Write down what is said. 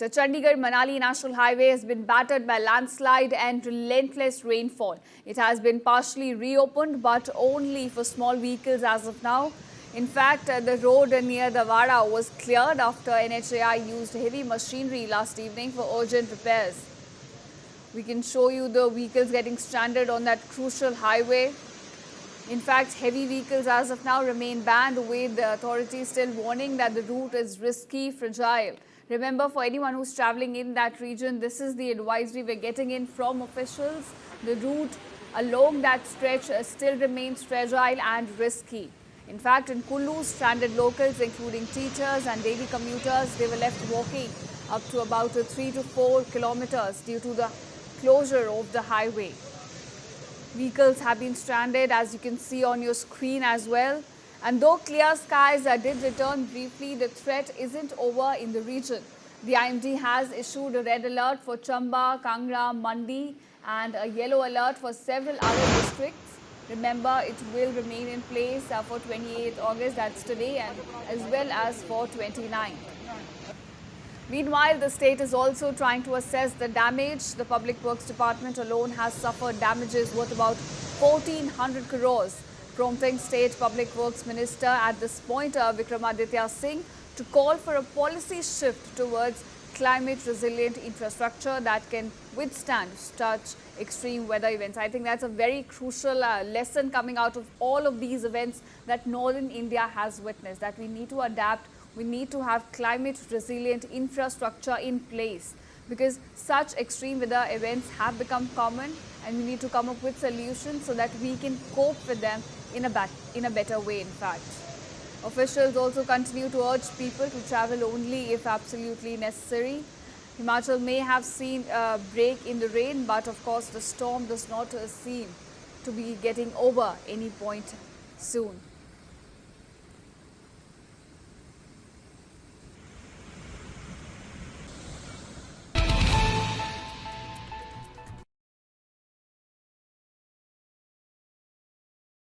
The Chandigarh-Manali National Highway has been battered by landslide and relentless rainfall. It has been partially reopened, but only for small vehicles as of now. In fact, the road near the Vada was cleared after NHAI used heavy machinery last evening for urgent repairs. We can show you the vehicles getting stranded on that crucial highway. In fact, heavy vehicles as of now remain banned, with the authorities still warning that the route is risky, fragile. Remember, for anyone who's traveling in that region, this is the advisory we're getting in from officials. The route along that stretch still remains fragile and risky. In fact, in Kullu, stranded locals, including teachers and daily commuters, they were left walking up to about 3 to 4 kilometers due to the closure of the highway. Vehicles have been stranded, as you can see on your screen as well. And though clear skies did return briefly, the threat isn't over in the region. The IMD has issued a red alert for Chamba, Kangra, Mandi and a yellow alert for several other districts. Remember, it will remain in place for 28th August, that's today, and as well as for 29th. Meanwhile, the state is also trying to assess the damage. The Public Works Department alone has suffered damages worth about 1,400 crores, prompting State Public Works Minister at this point, Vikramaditya Singh, to call for a policy shift towards climate-resilient infrastructure that can withstand such extreme weather events. I think that's a very crucial lesson coming out of all of these events that northern India has witnessed, that we need to adapt. We need to have climate-resilient infrastructure in place, because such extreme weather events have become common, and we need to come up with solutions so that we can cope with them in a better way, in fact. Officials also continue to urge people to travel only if absolutely necessary. Himachal may have seen a break in the rain, but of course the storm does not seem to be getting over any point soon.